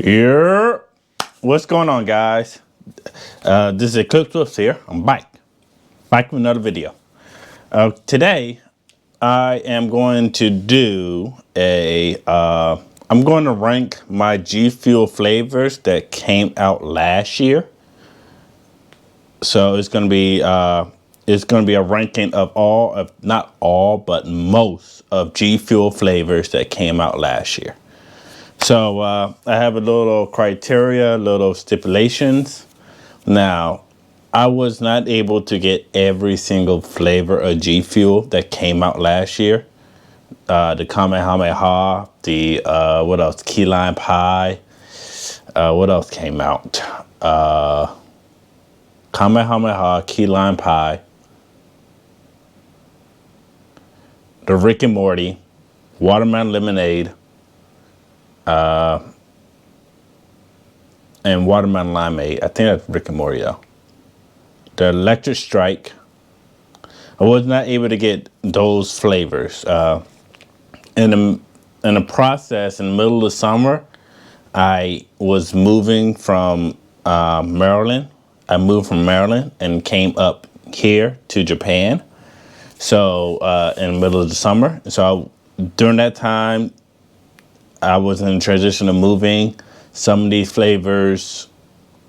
Here, what's going on, guys? This is Eclipse here. I'm back with another video. Today, I am going to do I'm going to rank my G Fuel flavors that came out last year. So it's going to be a ranking of not all, but most of G Fuel flavors that came out last year. So I have a little criteria, little stipulations. Now, I was not able to get every single flavor of G Fuel that came out last year. The Kamehameha, the what else? Key lime pie. What else came out? Kamehameha, key lime pie, the Rick and Morty, watermelon lemonade, and watermelon limeade. I think that's Rick and Morty though. The electric strike. I was not able to get those flavors. In the process, in the middle of the summer, I was moving from Maryland. I moved from Maryland and came up here to Japan. So in the middle of the summer. So during that time, I was in transition of moving. Some of these flavors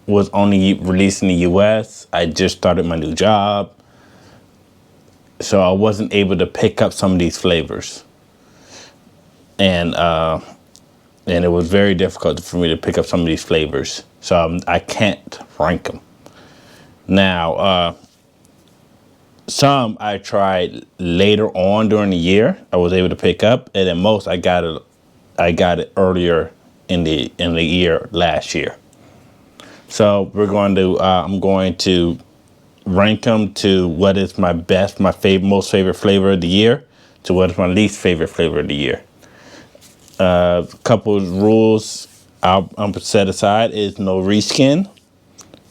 was only released in the US. I just started my new job. So I wasn't able to pick up some of these flavors. And it was very difficult for me to pick up some of these flavors. So I can't rank them. Now, some I tried later on during the year. I was able to pick up, and at most I got it earlier in the year last year. So we're going to I'm going to rank them to what is my most favorite flavor of the year to what is my least favorite flavor of the year. A couple of rules I'm set aside is no reskin.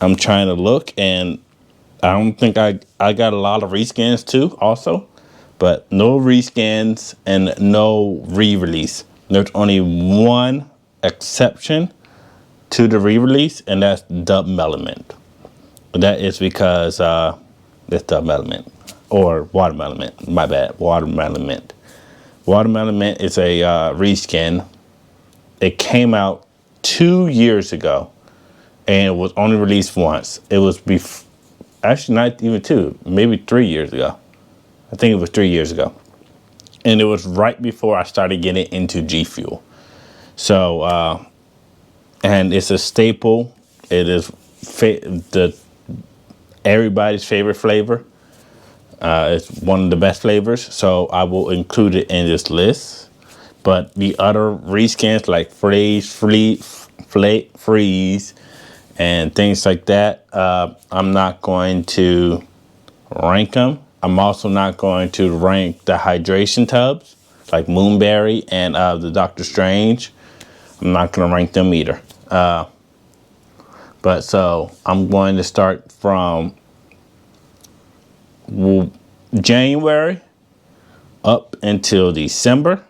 I'm trying to look, and I don't think I got a lot of reskins too also, but no reskins and no re-release. There's only one exception to the re-release, and that's Dub Melon. That is because it's Dub Melon or Watermelon Mint. My bad, Watermelon Mint. Watermelon Mint is a reskin. It came out 2 years ago, and it was only released once. It was actually not even 2, maybe 3 years ago. I think it was 3 years ago. And it was right before I started getting into G Fuel. So, and it's a staple. It is everybody's favorite flavor. It's one of the best flavors. So I will include it in this list. But the other reskins like freeze, and things like that, I'm not going to rank them. I'm also not going to rank the hydration tubs like Moonberry and the Dr. Strange. I'm not going to rank them either. But so I'm going to start from January up until December.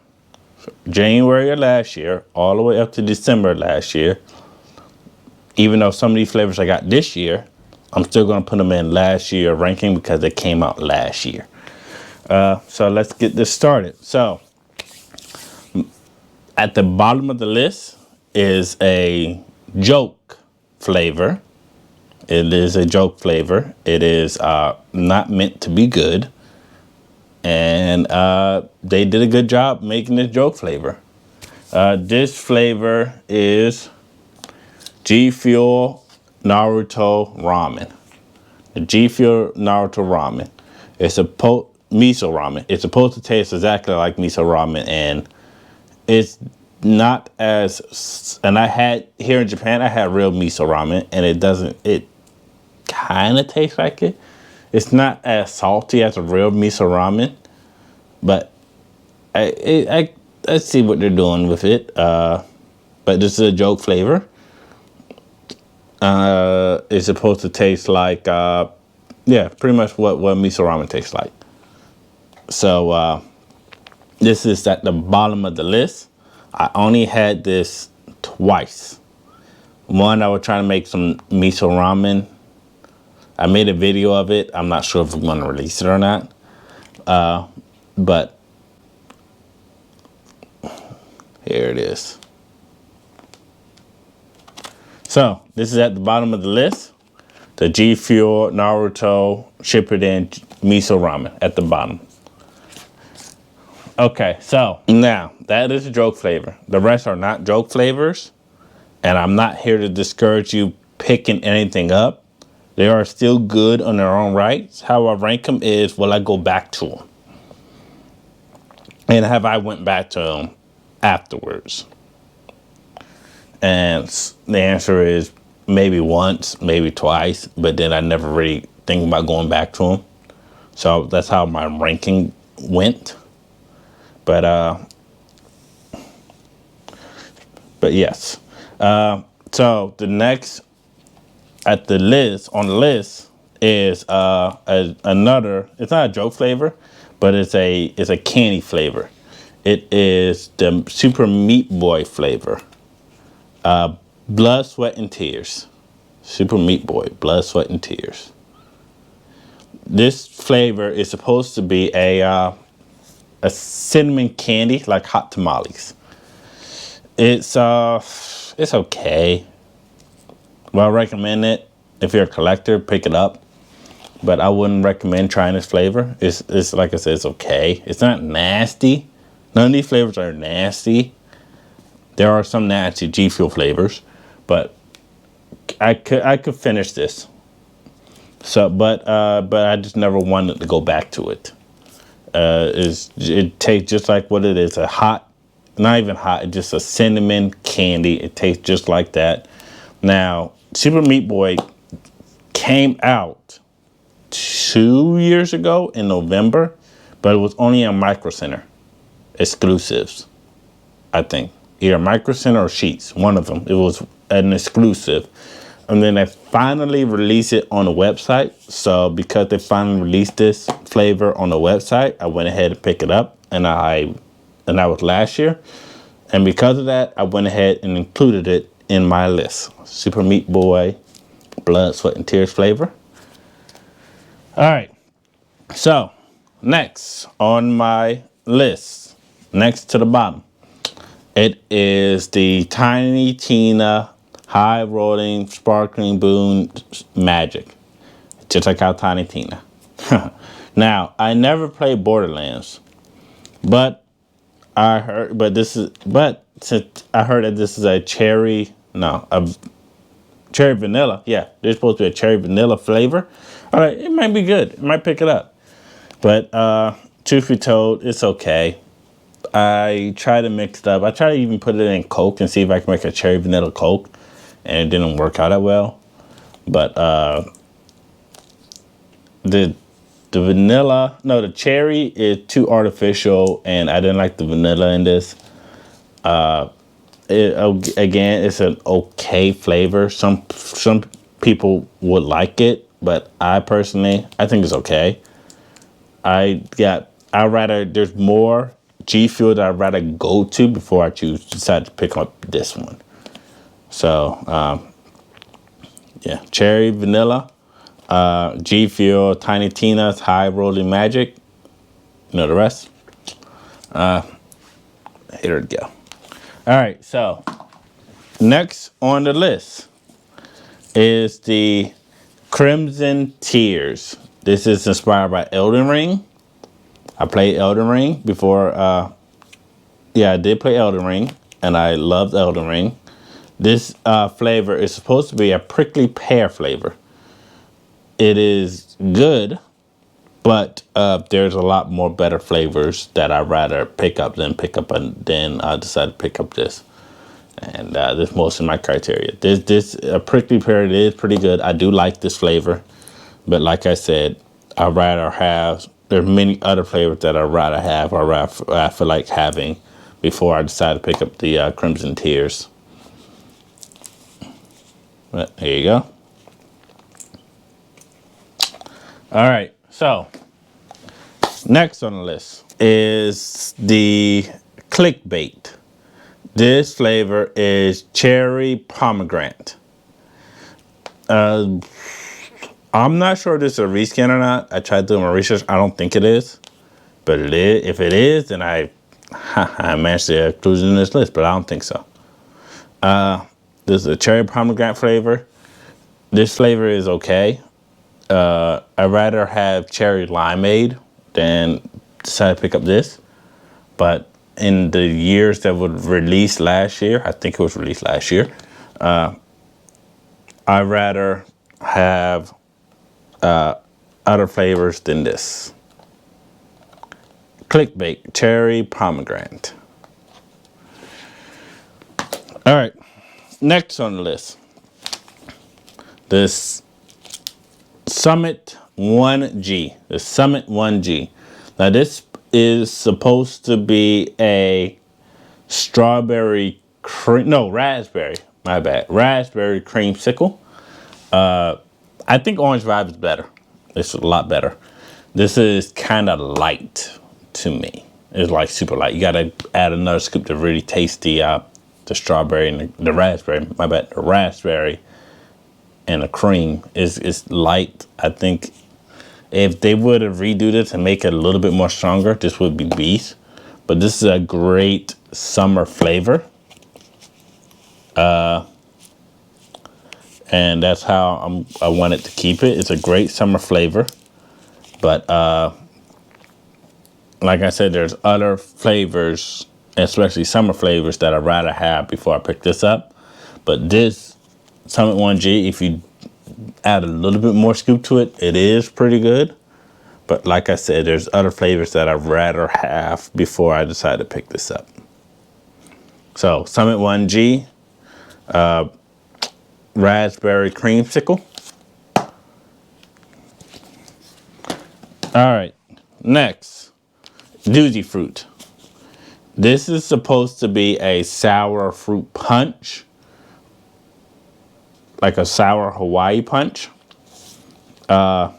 January of last year, all the way up to December last year. Even though some of these flavors I got this year, I'm still going to put them in last year ranking because they came out last year. So let's get this started. So at the bottom of the list is a joke flavor. It is a joke flavor. It is not meant to be good. And they did a good job making this joke flavor. This flavor is G Fuel Naruto Ramen. The G Fuel Naruto Ramen. It's a miso ramen. It's supposed to taste exactly like miso ramen, and it's not as. And I had here in Japan, I had real miso ramen, and it kind of tastes like it. It's not as salty as a real miso ramen, but I see what they're doing with it. But this is a joke flavor. It's supposed to taste like, pretty much what miso ramen tastes like. So this is at the bottom of the list. I only had this twice. One, I was trying to make some miso ramen. I made a video of it. I'm not sure if I'm going to release it or not. But here it is. So this is at the bottom of the list. The G Fuel, Naruto, Shippuden, Miso Ramen at the bottom. Okay, so now that is a joke flavor. The rest are not joke flavors. And I'm not here to discourage you picking anything up. They are still good on their own rights. How I rank them is, will I go back to them? And have I went back to them afterwards? And the answer is maybe once, maybe twice, but then I never really think about going back to them. So that's how my ranking went. But yes. So the next on the list is another. It's not a joke flavor, but it's a candy flavor. It is the Super Meat Boy flavor. Blood, Sweat, and Tears. Super Meat Boy, Blood, Sweat, and Tears. This flavor is supposed to be a cinnamon candy, like hot tamales. It's okay. Well, I recommend it. If you're a collector, pick it up. But I wouldn't recommend trying this flavor. It's like I said, it's okay. It's not nasty. None of these flavors are nasty. There are some nasty G Fuel flavors, but I could finish this. So, but I just never wanted to go back to it. It tastes just like what it is, a hot, not even hot, it's just a cinnamon candy. It tastes just like that. Now, Super Meat Boy came out 2 years ago in November, but it was only on Micro Center exclusives, I think. Either Micro Center or Sheets, one of them. It was an exclusive. And then they finally released it on the website. So because they finally released this flavor on the website, I went ahead and picked it up. And that was last year. And because of that, I went ahead and included it in my list. Super Meat Boy, Blood, Sweat, and Tears flavor. All right. So next on my list, next to the bottom, it is the Tiny Tina High Rolling Sparkling Boon Magic. Just like our Tiny Tina. Now, I never played Borderlands, but since I heard that this is a cherry vanilla. Yeah, there's supposed to be a cherry vanilla flavor. All right, it might be good. I might pick it up. But truth be told, it's okay. I try to mix it up. I try to even put it in Coke and see if I can make a cherry vanilla Coke. And it didn't work out that well. But the cherry is too artificial, and I didn't like the vanilla in this. Again, it's an okay flavor. Some people would like it, but I think it's okay. There's more G Fuel that I'd rather go to before I decide to pick up this one. So, yeah, cherry, vanilla, G Fuel, Tiny Tina's High Rolling Magic. You know the rest. Here we go. All right, so next on the list is the Crimson Tears. This is inspired by Elden Ring. I played Elden Ring before. I did play Elden Ring, and I loved Elden Ring. This flavor is supposed to be a prickly pear flavor. It is good, but there's a lot more better flavors that I'd rather pick up than I decided to pick up this. And this is mostly my criteria. This prickly pear, it is pretty good. I do like this flavor, but like I said, I'd rather have. There's many other flavors that I'd rather have or I feel like having before I decide to pick up the Crimson Tears. But here you go. All right, so next on the list is the Clickbait. This flavor is cherry pomegranate. I'm not sure if this is a reskin or not. I tried doing my research. I don't think it is. But if it is, then I managed to include it in this list, but I don't think so. This is a cherry pomegranate flavor. This flavor is okay. I'd rather have cherry limeade than decide to pick up this. But in the years that was released last year, I think it was released last year, I'd rather have other flavors than this. Clickbait, cherry pomegranate. All right, next on the list, this Summit 1G. The Summit 1G. Now this is supposed to be a raspberry. My bad. Raspberry creamsicle. I think Orange Vibe is better. It's a lot better. This is kind of light to me. It's like super light. You gotta add another scoop to really taste the strawberry and the raspberry. My bad. The raspberry and the cream is light. I think if they would have redo this and make it a little bit more stronger, this would be beast. But this is a great summer flavor. And that's how I wanted to keep it. It's a great summer flavor. But like I said, there's other flavors, especially summer flavors, that I'd rather have before I pick this up. But this Summit 1G, if you add a little bit more scoop to it, it is pretty good. But like I said, there's other flavors that I'd rather have before I decide to pick this up. So Summit 1G, raspberry creamsicle. All right, next, Doozy Fruit. This is supposed to be a sour fruit punch, like a sour Hawaii punch. I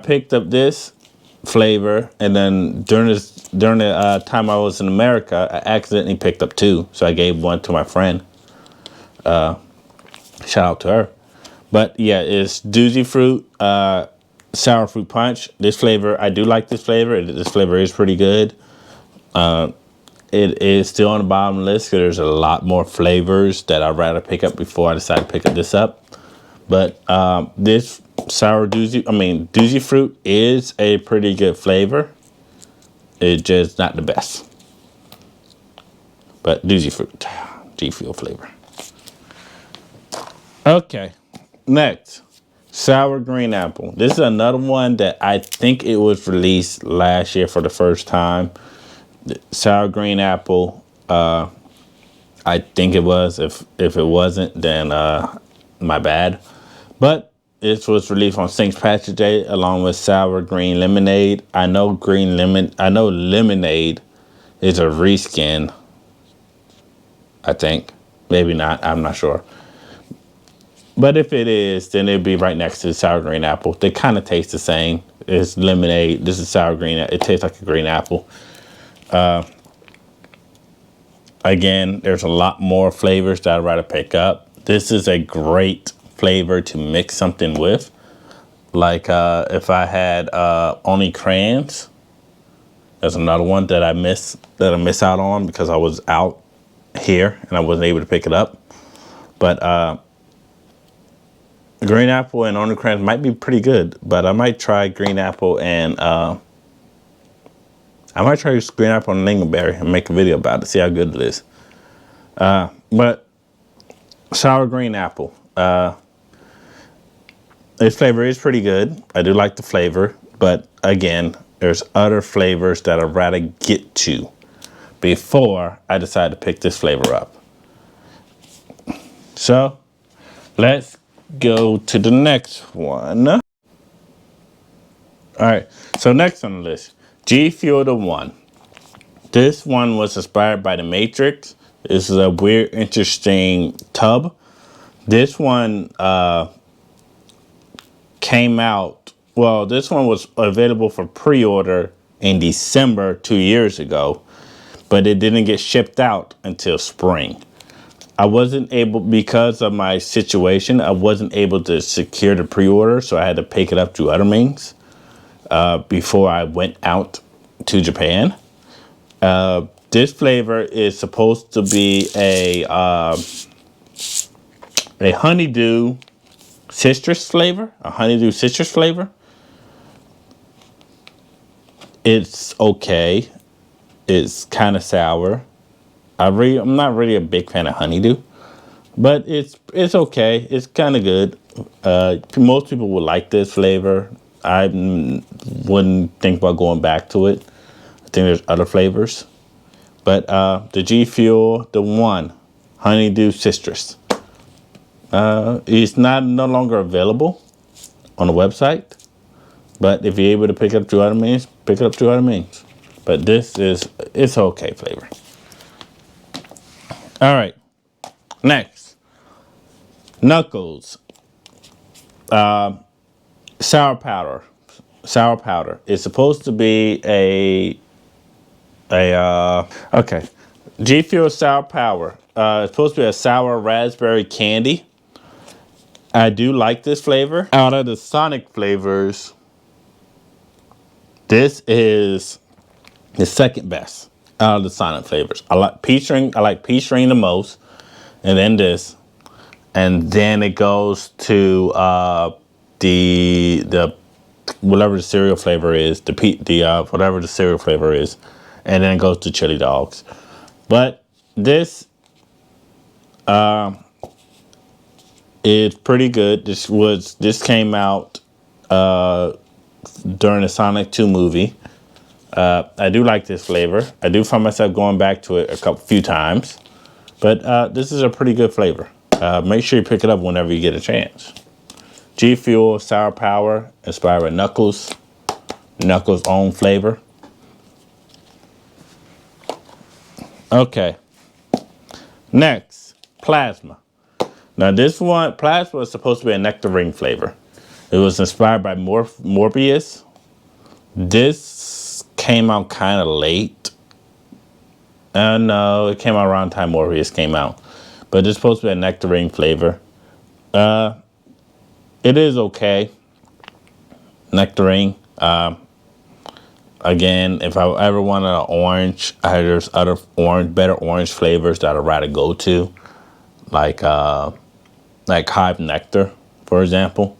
picked up this flavor, and then during the time I was in America, I accidentally picked up two, so I gave one to my friend. Shout out to her. But yeah, it's Doozy Fruit, sour fruit punch. This flavor, I do like this flavor. This flavor is pretty good. It is still on the bottom list because there's a lot more flavors that I'd rather pick up before I decide to pick up this up. But this Doozy Fruit is a pretty good flavor. It's just not the best. But Doozy Fruit, G Fuel flavor. Okay, next, sour green apple. This is another one that I think it was released last year for the first time. Sour green apple, I think it was. If it wasn't, then my bad. But it was released on St. Patrick's Day along with sour green lemonade. I know lemonade is a reskin. I think, maybe not. I'm not sure. But if it is, then it'd be right next to the sour green apple. They kind of taste the same. It's lemonade. This is sour green. It tastes like a green apple. Again, there's a lot more flavors that I'd rather pick up. This is a great flavor to mix something with. Like if I had only crayons, there's another one that I miss out on because I was out here and I wasn't able to pick it up. But green apple and only crayons might be pretty good, but I might try green apple and Lingonberry and make a video about it, see how good it is. But sour green apple. This flavor is pretty good. I do like the flavor, but again, there's other flavors that I'd rather get to before I decide to pick this flavor up. So let's go to the next one. All right, so next on the list, G Fuel the One. This one was inspired by The Matrix. This is a weird, interesting tub. This one came out, well, this one was available for pre-order in December 2 years ago, but it didn't get shipped out until spring. I wasn't able, because of my situation, I wasn't able to secure the pre-order, so I had to pick it up through other means before I went out to Japan. This flavor is supposed to be a honeydew citrus flavor, It's okay. It's kind of sour. I'm not really a big fan of honeydew, but it's okay. It's kind of good. Most people would like this flavor. I wouldn't think about going back to it. I think there's other flavors, but the G Fuel, the one honeydew citrus, is no longer available on the website. But if you're able to pick it up through other means, pick it up through other means. But it's okay flavor. All right, next, Knuckles, sour powder. Sour powder. It's supposed to be okay, G Fuel sour powder. It's supposed to be a sour raspberry candy. I do like this flavor. Out of the Sonic flavors, this is the second best out of the Sonic flavors. I like peach ring the most, and then this, and then it goes to the whatever the cereal flavor is, whatever the cereal flavor is, and then it goes to chili dogs. But this is pretty good. This came out during the Sonic 2 movie. I do like this flavor. I do find myself going back to it a few times. But this is a pretty good flavor. Make sure you pick it up whenever you get a chance. G Fuel Sour Power, inspired by Knuckles' own flavor. Okay. Next, Plasma. Now this one, Plasma is supposed to be a nectarine flavor. It was inspired by Morbius. This came out kind of late. No, it came out around the time Morbius came out. But it's supposed to be a nectarine flavor. It is okay. Nectarine. Again, if I ever wanted an orange, there's other better orange flavors that I'd rather go to. Like Hive Nectar, for example.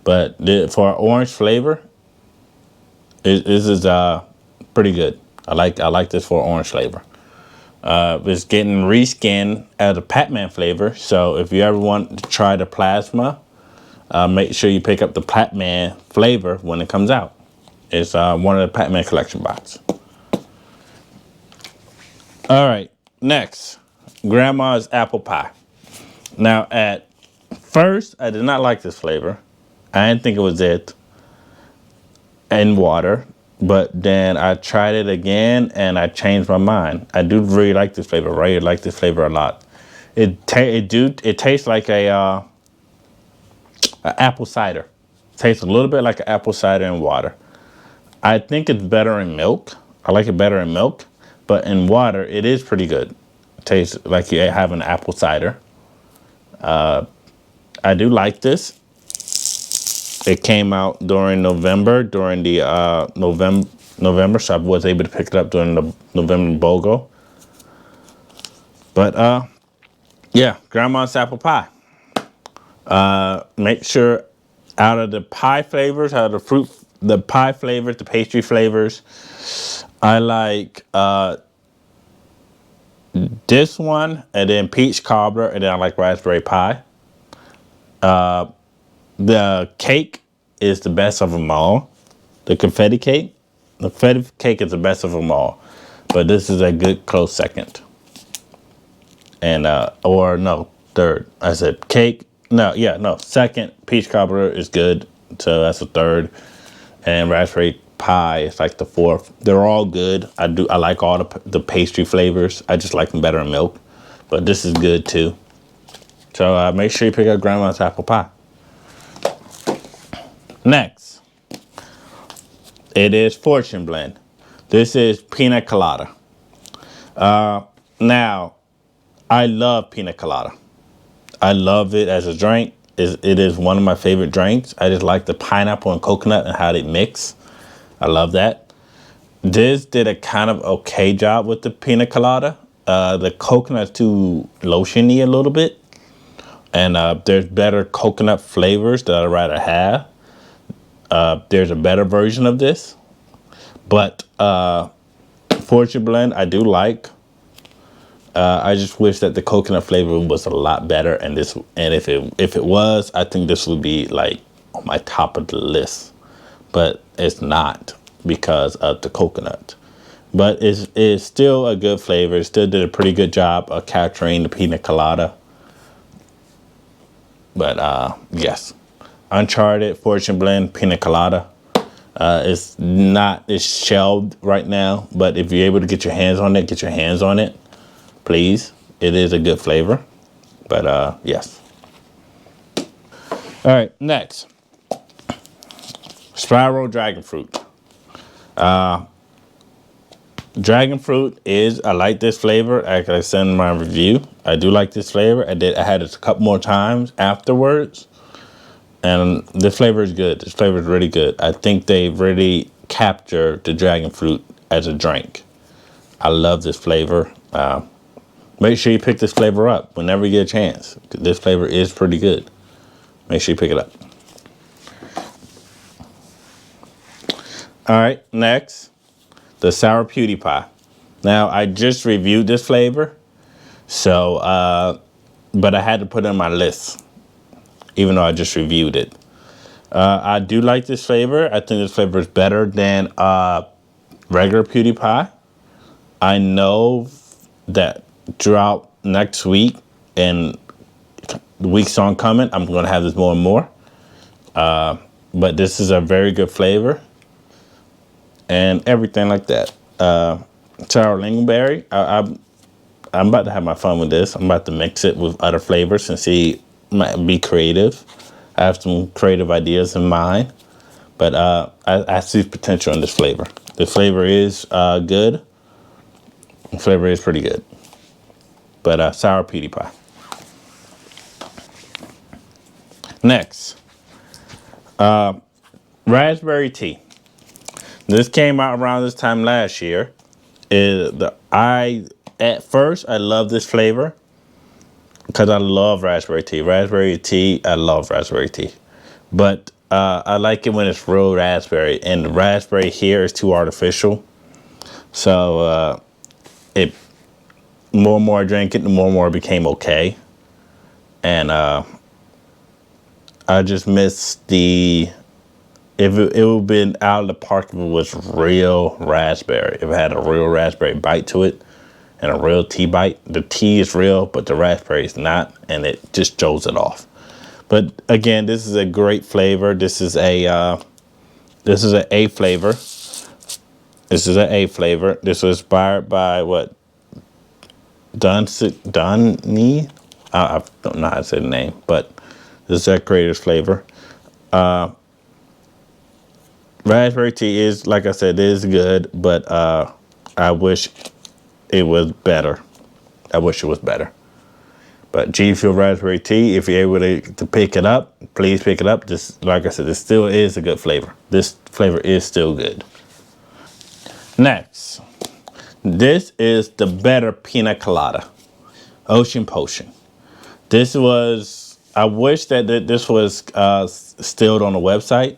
But for orange flavor, this is pretty good. I like this for orange flavor. It's getting reskinned as a Pac-Man flavor. So if you ever want to try the Plasma, make sure you pick up the Pac-Man flavor when it comes out. It's one of the Pac-Man collection box. All right, next, Grandma's apple pie. Now, at first, I did not like this flavor. I didn't think it was it in water, but then I tried it again and I changed my mind. I do really like this flavor. Really like this flavor a lot. It tastes like a apple cider. It tastes a little bit like an apple cider in water. I think it's better in milk. I like it better in milk, but in water, it is pretty good. It tastes like you have an apple cider. I do like this. It came out during November, during the November, so I was able to pick it up during the November BOGO. But yeah, Grandma's apple pie. Make sure out of the pie flavors, out of the pie flavors, the pastry flavors, I like this one, and then peach cobbler, and then I like raspberry pie. The cake is the best of them all. The confetti cake. The confetti cake is the best of them all. But this is a good close second. And, or no, third. I said cake. No, second. Peach cobbler is good. So that's the third. And raspberry pie is like the fourth. They're all good. I like all the pastry flavors. I just like them better in milk. But this is good too. So make sure you pick up Grandma's apple pie. Next, it is Fortune Blend. This is pina colada. Now, I love pina colada. I love it as a drink. It is one of my favorite drinks. I just like the pineapple and coconut and how they mix. I love that. This did a kind of okay job with the pina colada. The coconut's too lotiony a little bit. And there's better coconut flavors that I'd rather have. There's a better version of this. But Fortune Blend, I do like. I just wish that the coconut flavor was a lot better. And if it was, I think this would be like on my top of the list. But it's not because of the coconut. But it's still a good flavor. It still did a pretty good job of capturing the pina colada. But yes, Uncharted, Fortune Blend, Pina Colada. It's shelved right now, but if you're able to get your hands on it, get your hands on it, please. It is a good flavor, but yes. All right, next. Spiral Dragon Fruit. Dragon Fruit I like this flavor. Like I said in my review, I do like this flavor. I had it a couple more times afterwards. And this flavor is good. This flavor is really good. I think they really captured the dragon fruit as a drink. I love this flavor. Make sure you pick this flavor up whenever you get a chance. This flavor is pretty good. Make sure you pick it up. All right, next. The sour Pewdiepie. Now, I just reviewed this flavor, so, but I had to put it on my list, even though I just reviewed it. I do like this flavor. I think this flavor is better than regular Pewdiepie. I know that throughout next week and the weeks on coming, I'm going to have this more and more. But this is a very good flavor. And everything like that. Sour Lingonberry. I'm about to have my fun with this. I'm about to mix it with other flavors and see, be creative. I have some creative ideas in mind. But I see potential in this flavor. The flavor is good. The flavor is pretty good. But sour Pewdiepie. Next. Raspberry tea. This came out around this time last year. At first I love this flavor because I love raspberry tea. I love raspberry tea. But I like it when it's real raspberry, and the raspberry here is too artificial. So more and more I drank it, the more and more it became okay. And I just miss it would have been out of the park if it was real raspberry. If it had a real raspberry bite to it and a real tea bite. The tea is real, but the raspberry is not, and it just shows it off. But again, this is a great flavor. This is an A flavor. This is an A flavor. This was inspired by what? Dunny? I don't know how to say the name, but this is that creator's flavor. Raspberry tea is, like I said, it is good, but I wish it was better. I wish it was better. But G Fuel Raspberry Tea, if you're able to pick it up, please pick it up. Just like I said, this still is a good flavor. This flavor is still good. Next, this is the better pina colada, Ocean Potion. I wish that this was still on the website.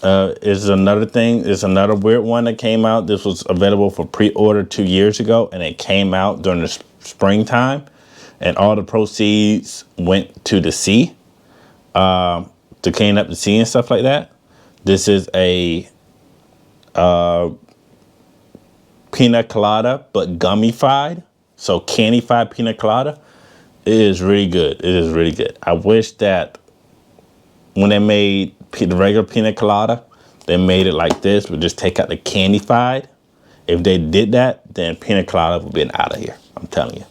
Is another thing. It's another weird one that came out. This was available for pre-order 2 years ago, and it came out during the springtime, and all the proceeds went to the sea, to clean up the sea and stuff like that. This is a pina colada, but gummified, so candified pina colada. It is really good. It is really good. I wish that when they made the regular pina colada, they made it like this, but just take out the candified. If they did that, then pina colada would be out of here. I'm telling you.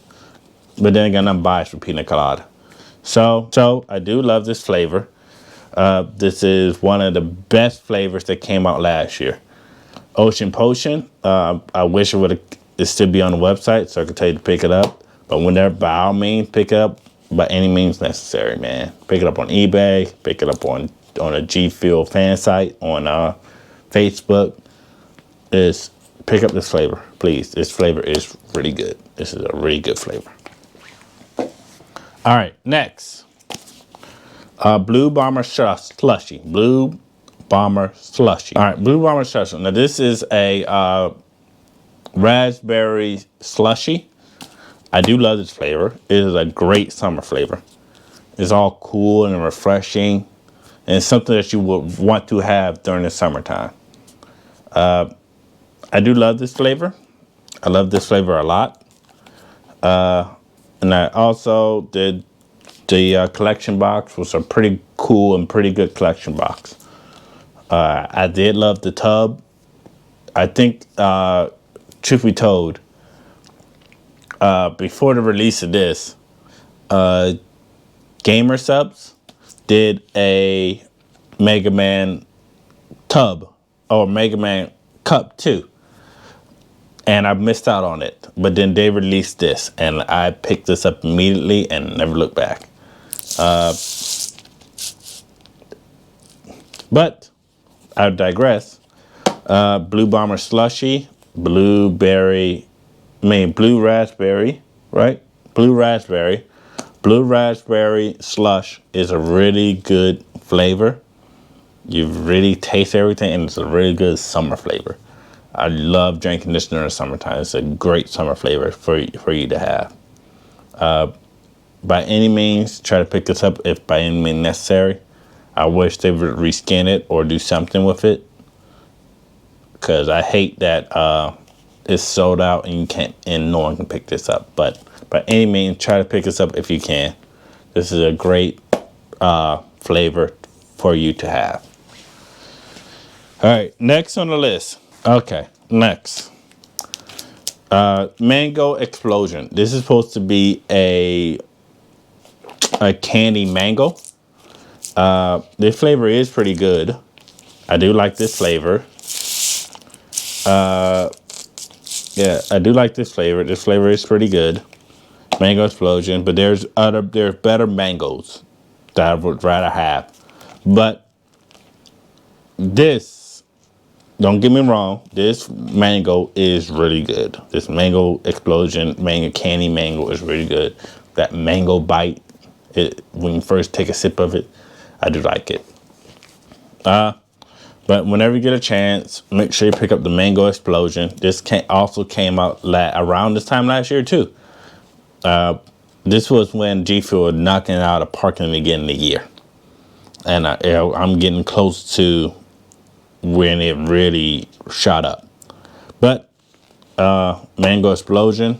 But then again, I'm biased for pina colada. So I do love this flavor. This is one of the best flavors that came out last year. Ocean Potion. I wish it would still be on the website so I could tell you to pick it up. But whenever, by all means, pick it up by any means necessary, man. Pick it up on eBay. Pick it up on a G Fuel fan site on Facebook. Pick up this flavor, please. This flavor is really good. This is a really good flavor. All right, next. Blue Bomber Slushie. Blue Bomber Slushie. All right, Blue Bomber Slushie. Now, this is a raspberry slushie. I do love this flavor. It is a great summer flavor. It's all cool and refreshing. And it's something that you would want to have during the summertime. I do love this flavor. I love this flavor a lot. And I also did the collection box was a pretty cool and pretty good collection box. I did love the tub. I think, truth be told, before the release of this, Gamer Subs did a MegaMan tub or MegaMan cup too. And I missed out on it. But then they released this and I picked this up immediately and never looked back. But I digress. Blue Bomber Slushie, Blue Raspberry, right? Blue Raspberry slush is a really good flavor. You really taste everything, and it's a really good summer flavor. I love drinking this during the summertime. It's a great summer flavor for you to have. By any means, try to pick this up if by any means necessary. I wish they would reskin it or do something with it, because I hate that it's sold out and you can't, and no one can pick this up. But by any means, try to pick this up if you can. This is a great flavor for you to have. All right, next on the list. Okay, next. Mango Explosion. This is supposed to be a candy mango. This flavor is pretty good. I do like this flavor. Yeah, I do like this flavor. This flavor is pretty good. Mango Explosion, but there's better mangoes that I would rather have. But this, don't get me wrong, this mango is really good. This Mango Explosion, mango candy mango is really good. That mango bite, when you first take a sip of it, I do like it. But whenever you get a chance, make sure you pick up the Mango Explosion. This also came out around this time last year too. This was when G Fuel was knocking it out of the park in the beginning of the year. And I'm getting close to when it really shot up. But Mango Explosion,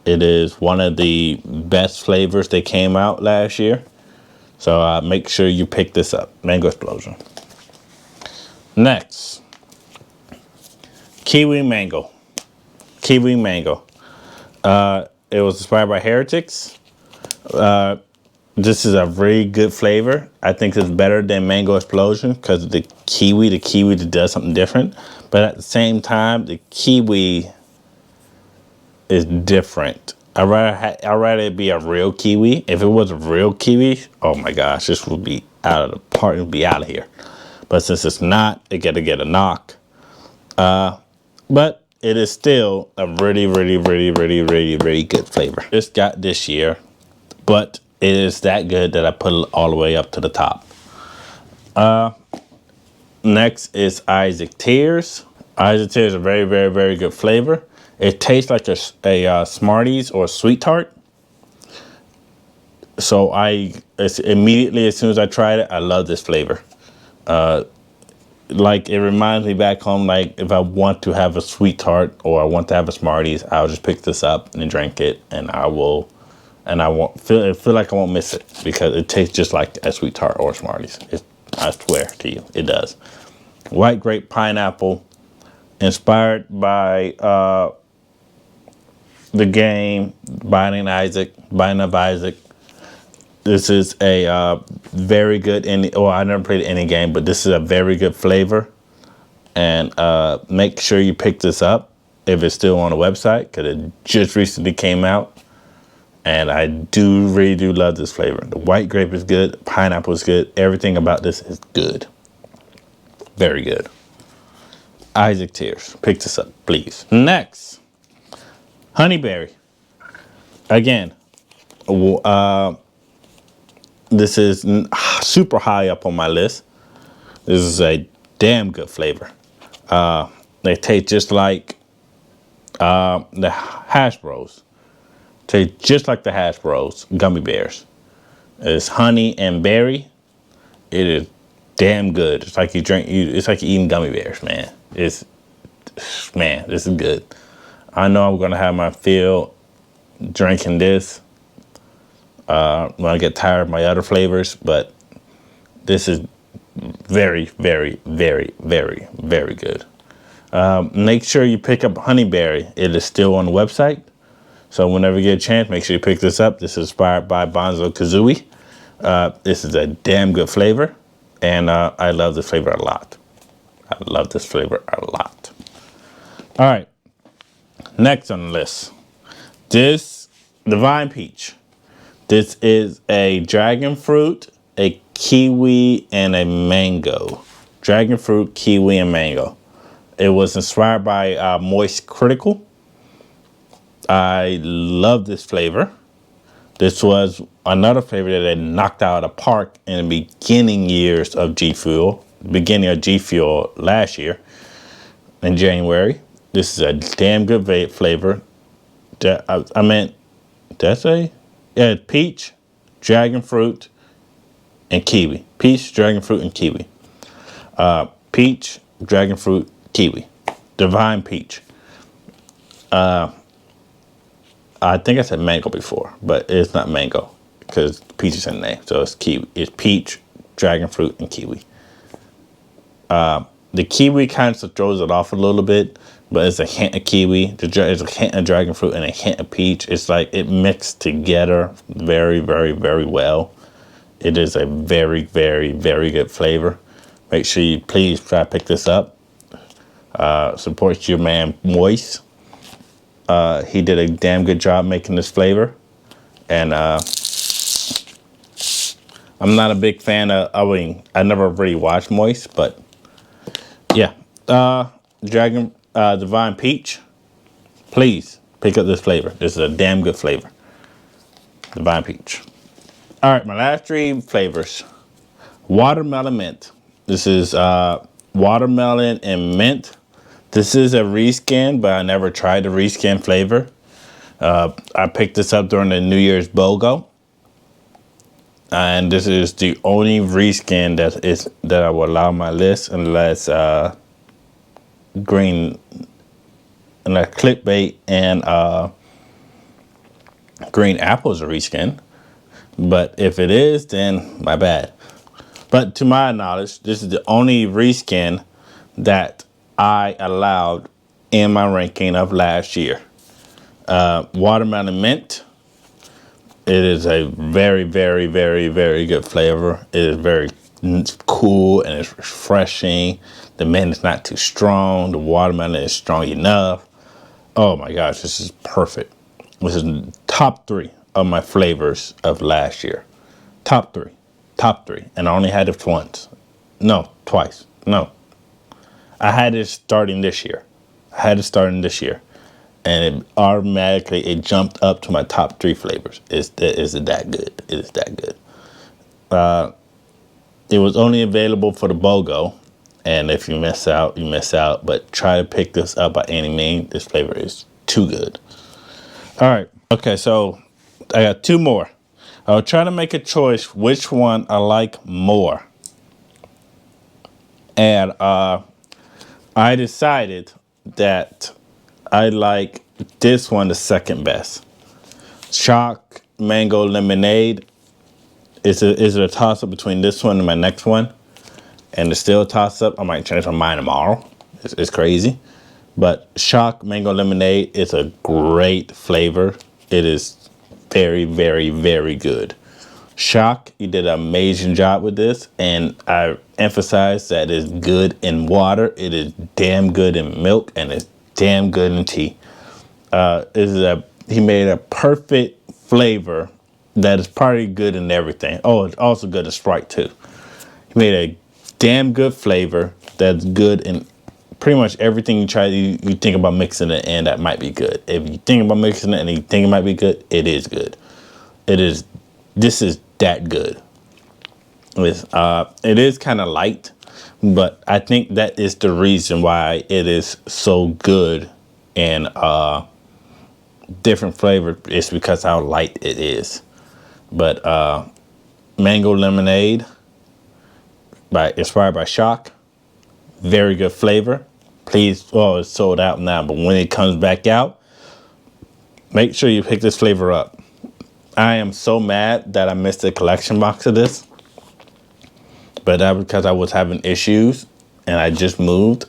it is one of the best flavors that came out last year. So make sure you pick this up, Mango Explosion. Next, Kiwi Mango. Kiwi Mango. It was inspired by Heretics. This is a very good flavor. I think it's better than Mango Explosion because the kiwi does something different. But at the same time, the kiwi is different. I'd rather it be a real kiwi. If it was a real kiwi, oh my gosh, this would be out of the park. It would be out of here. But since it's not, it got to get a knock. But it is still a really, really, really, really, really, really good flavor. Just got this year, but it is that good that I put it all the way up to the top. Next is Isaac Tears. Isaac Tears is a very, very, very good flavor. It tastes like a Smarties or a Sweet Tart. So immediately, as soon as I tried it, I love this flavor. Like it reminds me back home, like if I want to have a Sweet Tart or I want to have a Smarties, I'll just pick this up and drink it, and I won't feel like I won't miss it because it tastes just like a Sweet Tart or Smarties. I swear to you, it does. White grape pineapple, inspired by the game Binding of Isaac. This is a very good I never played any game, but this is a very good flavor. And make sure you pick this up if it's still on the website, because it just recently came out. And I really do love this flavor. The white grape is good. Pineapple is good. Everything about this is good. Very good. Isaac Tears, pick this up, please. Next, Honeyberry. Again, this is super high up on my list. This is a damn good flavor. They taste just like the hash bros. Taste just like the hash bros gummy bears. It's honey and berry. It is damn good. It's like it's like you're eating gummy bears, man. Man, this is good. I know I'm gonna have my fill drinking this when I get tired of my other flavors, but this is very, very, very, very, very good. Make sure you pick up Honeyberry. It is still on the website. So whenever you get a chance, make sure you pick this up. This is inspired by Bonzo Kazooie. This is a damn good flavor. And I love this flavor a lot. I love this flavor a lot. All right. Next on the list. This Divine Peach. This is a dragon fruit, a kiwi, and a mango. Dragon fruit, kiwi, and mango. It was inspired by Moist Critical. I love this flavor. This was another flavor that they knocked out of the park in the beginning years of G Fuel. Beginning of G Fuel last year in January. This is a damn good flavor. Yeah, peach, dragon fruit, and kiwi. Peach, dragon fruit, and kiwi. Peach, dragon fruit, kiwi. Divine Peach. I think I said mango before, but it's not mango because peach is in the name. So it's kiwi. It's peach, dragon fruit, and kiwi. The kiwi kind of throws it off a little bit, but it's a hint of kiwi. It's a hint of dragon fruit and a hint of peach. It's like it mixed together very, very, very well. It is a very, very, very good flavor. Make sure you please try to pick this up. Support your man Moist. He did a damn good job making this flavor. And I'm not a big fan of, I never really watched Moist, but yeah. Divine Peach, please pick up this flavor. This is a damn good flavor. Divine Peach. All right, my last three flavors. Watermelon Mint. This is watermelon and mint. This is a reskin, but I never tried the reskin flavor. I picked this up during the New Year's BOGO. And this is the only reskin that I will allow on my list unless Clickbait and Green Apple is a reskin. But if it is, then my bad. But to my knowledge, this is the only reskin that I allowed in my ranking of last year. Watermelon Mint. It is a very, very, very, very good flavor. It is very cool and it's refreshing. The mint is not too strong. The watermelon is strong enough. Oh my gosh, this is perfect. This is top 3 of my flavors of last year. Top 3. And I only had it once. No, twice. No. I had it starting this year. And it automatically jumped up to my top 3 flavors. It's that good. It is that good. It was only available for the BOGO. And if you miss out, you miss out. But try to pick this up by any means. This flavor is too good. All right. Okay, so I got 2 more. I was trying to make a choice which one I like more. And I decided that I like this one the second best. Shock Mango Lemonade. Is it a toss-up between this one and my next one? And it's still a toss-up. I might change my mind tomorrow. It's crazy. But Shock Mango Lemonade is a great flavor. It is very, very, very good. Shock, you did an amazing job with this. And I emphasize that it's good in water. It is damn good in milk. And it's damn good in tea. This is a he made a perfect flavor that is probably good in everything. Oh, it's also good in Sprite too. He made a damn good flavor that's good in pretty much everything you try. You think about mixing it, and that might be good. If you think about mixing it and you think it might be good, it is good. It is. This is that good. It is kind of light, but I think that is the reason why it is so good and different flavor is because how light it is. But mango lemonade inspired by Shock, very good flavor. Please, oh, it's sold out now, but when it comes back out, make sure you pick this flavor up. I am so mad that I missed the collection box of this, but that was because I was having issues and I just moved.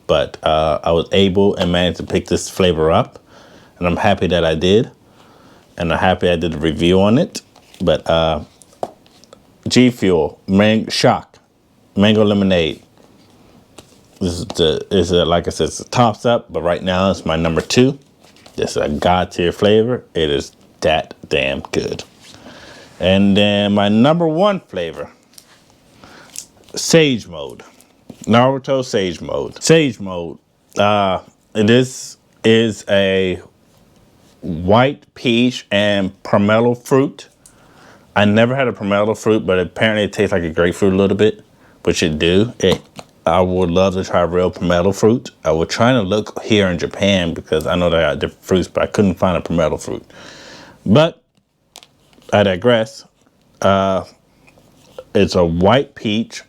But I was able and managed to pick this flavor up, and I'm happy that I did, and I'm happy I did a review on it. But G Fuel Shock Mango Lemonade. This is like I said, it's a toss up, but right now it's my number 2. This is a god tier flavor. It is that damn good. And then my number 1 flavor, Sage Mode. Naruto Sage Mode. Sage Mode. This is a white peach and pomelo fruit. I never had a pomelo fruit, but apparently it tastes like a grapefruit a little bit, which it do. I would love to try real pomelo fruit. I was trying to look here in Japan because I know they got different fruits, but I couldn't find a pomelo fruit. But I digress. It's a white peach,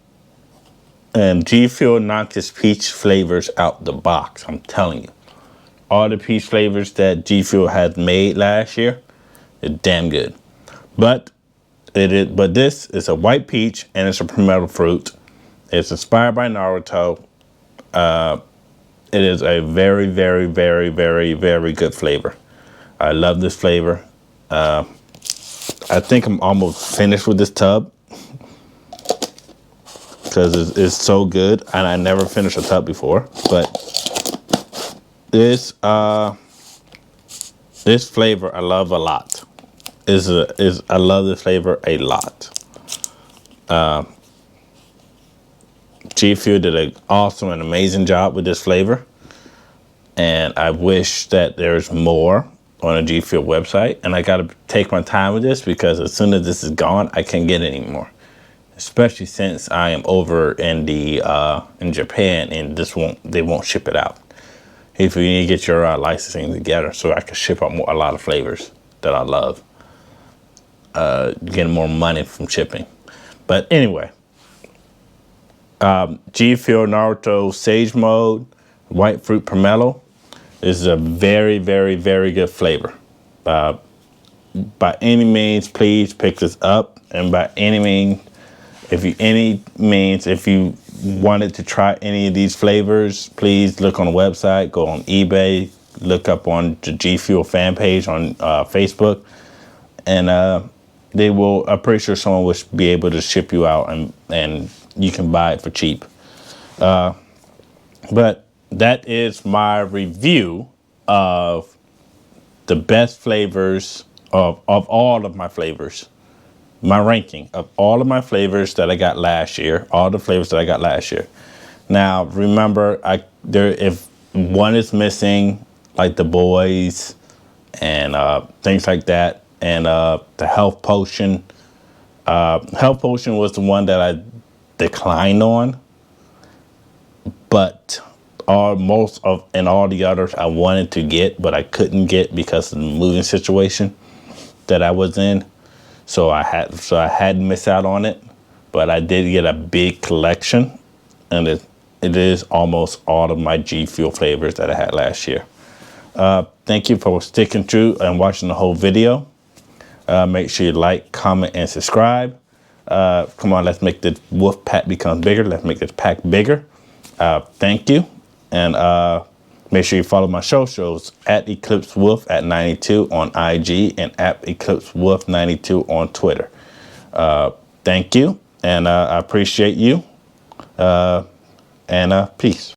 and G Fuel knocked his peach flavors out the box. I'm telling you, all the peach flavors that G Fuel had made last year, are damn good. But this is a white peach and it's a pomelo fruit. It's inspired by Naruto. It is a very, very, very, very, very good flavor. I love this flavor. I think I'm almost finished with this tub because it's so good, and I never finished a tub before. But this flavor I love a lot. I love this flavor a lot. G Fuel did an awesome and amazing job with this flavor, and I wish that there's more on a G Fuel website. And I got to take my time with this because as soon as this is gone, I can't get it anymore. Especially since I am over in Japan, and they won't ship it out. If you need to get your licensing together so I can ship out a lot of flavors that I love, getting more money from shipping. But anyway. G Fuel Naruto Sage Mode White Fruit Pomelo is a very, very, very good flavor. By any means, please pick this up. And by any means, if you wanted to try any of these flavors, please look on the website, go on eBay, look up on the G Fuel fan page on Facebook, and I'm pretty sure someone will be able to ship you out and you can buy it for cheap. But that is my review of the best flavors of all of my flavors. My ranking of all of my flavors that I got last year. All the flavors that I got last year. Now, remember, if one is missing, like the boys and things like that, and the health potion. Health potion was the one that I declined on, but all the others I wanted to get, but I couldn't get because of the moving situation that I was in. So I had missed out on it, but I did get a big collection, and it is almost all of my G Fuel flavors that I had last year. Thank you for sticking through and watching the whole video. Make sure you like, comment, and subscribe. Come on, let's make the wolf pack become bigger. Let's make this pack bigger. Thank you. And make sure you follow my socials at Eclipse Wolf at 92 on IG and at Eclipse Wolf 92 on Twitter. Thank you. And I appreciate you. And peace.